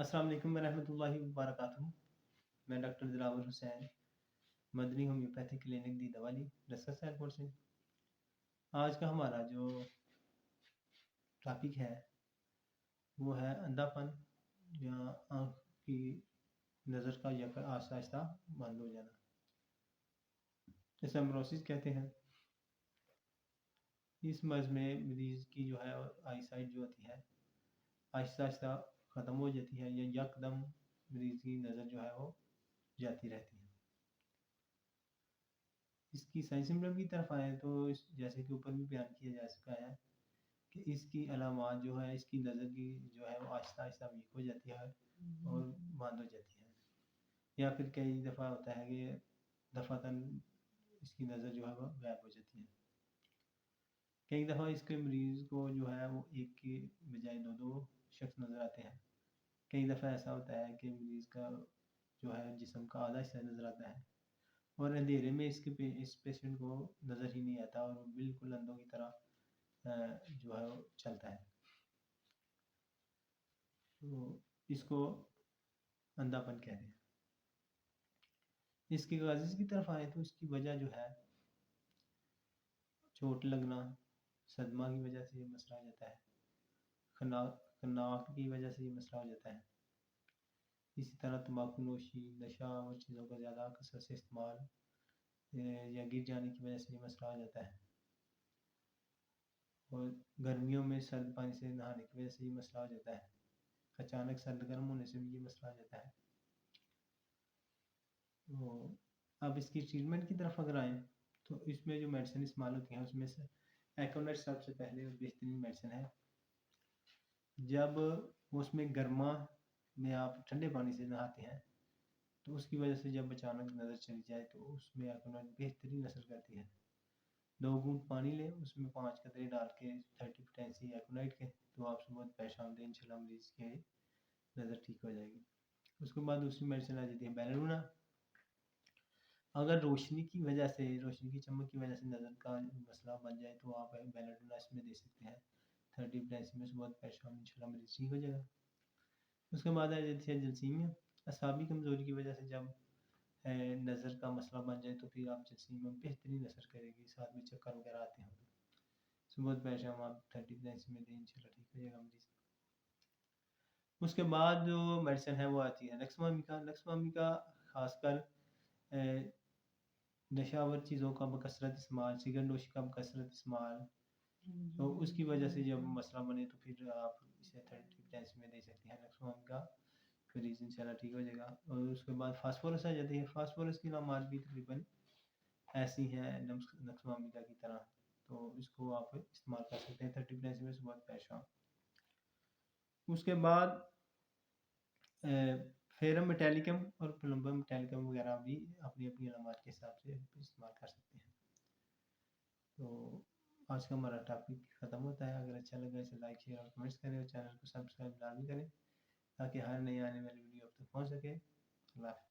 السلام علیکم ورحمۃ اللہ وبرکاتہ. میں ڈاکٹر دلاور حسین مدنی ہومیوپیتھی کلینک دی دوالی رسکا سیلپور سے. آج کا ہمارا جو ٹاپک ہے وہ ہے اندھا پن یا آنکھ کی نظر کا آہستہ آہستہ بند ہو جانا. اسے ایمروسس کہتے ہیں. اس مرض میں مریض کی جو ہے آئی سائٹ جو ہوتی ہے آہستہ آہستہ ختم ہو جاتی ہے یا یکدم مریض کی نظر جو ہے وہ جاتی رہتی ہے. اس کی سائن سمٹم کی طرف آئے تو جیسے کہ اوپر بھی بیان کیا جا سکا ہے کہ اس کی علامات جو ہے اس کی نظر کی جو ہے وہ آہستہ آہستہ ویک ہو جاتی ہے اور بند ہو جاتی ہے، یا پھر کئی دفعہ ہوتا ہے کہ دفعتاً اس کی نظر جو ہے وہ غائب ہو جاتی ہے. کئی دفعہ اس کے مریض کو جو ہے وہ ایک کے بجائے دو شخص نظر آتے ہیں. کئی دفعہ ایسا ہوتا ہے کہ مریض کا جو ہے جسم کا آدھا حصہ نظر آتا ہے اور اندھیرے میں اس پیشنٹ کو نظر ہی نہیں آتا اور بالکل اندھوں کی طرح جو ہے وہ چلتا ہے. تو اس کو اندھا پن کہتے ہیں. اس کی کاز کی طرف آئے تو اس کی وجہ جو ہے چوٹ لگنا، صدمہ کی وجہ سے یہ مسئلہ ہو جاتا ہے، خناق کی وجہ سے یہ مسئلہ ہو جاتا ہے. اسی طرح تمباکو نوشی، نشہ اور چیزوں کا زیادہ کثرت سے استعمال یا گر جانے کی وجہ سے یہ مسئلہ ہو جاتا ہے. اور گرمیوں میں سرد پانی سے نہانے کی وجہ سے یہ مسئلہ ہو جاتا ہے. اچانک سرد گرم ہونے سے بھی یہ مسئلہ ہو جاتا ہے. تو اب اس کی ٹریٹمنٹ کی طرف اگر آئیں تو اس میں جو میڈیسن استعمال ہوتی ہیں اس میں سے ایکونیٹ سب سے پہلے اور بہترین میڈیسن ہے. جب اس میں گرما میں آپ ٹھنڈے پانی سے نہاتے ہیں تو اس کی وجہ سے جب اچانک نظر چلی جائے تو اس میں ایکونیٹ بہترین اثر کرتی ہے. 2 گھونٹ پانی لیں، اس میں 5 قطرے ڈال کے 30 پوٹینسی ایکونائٹ کے تو آپ سے بہت پریشان دیں انشاءاللہ مریض کی نظر ٹھیک ہو جائے گی. اس کے بعد دوسری میڈیسن آ جاتی ہے بیلارونا. اگر روشنی کی وجہ سے روشنی کی چمک کی وجہ سے نظر کا مسئلہ بن جائے تو آپ بیلارونا اس میں دے سکتے ہیں 30 پوٹینسی میں. بہت پریشان انشاءاللہ مریض ٹھیک ہو جائے گا. اس کے بعد آ جاتی ہے جلسیمیا. اعصابی کمزوری کی وجہ سے جب نظر کا مسئلہ بن جائے تو پھر آپ جلسیمیا بہترین اثر کرے گی. ساتھ میں چکر وغیرہ آتے ہیں تو بہت پریشان آپ 30 پوٹینسی میں دیں انشاءاللہ ٹھیک ہو جائے گا مریض. اس کے بعد جو میڈیسن ہے وہ آتی ہے لیکسمامیکا. لیکسمامیکا خاص کر نشہ آور چیزوں کا بکثرت استعمال، سگریٹ نوشی کا بکثرت استعمال، تو اس کی وجہ سے جب مسئلہ بنے تو پھر آپ اسے 30 پوٹینسی میں دے سکتے ہیں لیکسمامیکا. مریض انشاءاللہ ٹھیک ہو جائے گا. اور اس کے بعد فاسفورس آ جاتی ہے. فاسفورس کی علامات بھی تقریباً ایسی ہیں لیکسمامیکا کی طرح، تو اس کو آپ استعمال کر سکتے ہیں 30 پوٹینسی میں. بہت پریشان. اس کے بعد فیرم میٹیلکم اور پلمبم میٹیلکم وغیرہ بھی اپنی اپنی علامات کے حساب سے استعمال کر سکتے ہیں. تو آج کا ہمارا ٹاپک ختم ہوتا ہے. اگر اچھا لگا اسے لائک شیئر اور کمنٹس کریں اور چینل کو سبسکرائب لازمی کریں تاکہ ہر نئی آنے والی ویڈیو آپ تک پہنچ سکے. اللہ حافظ.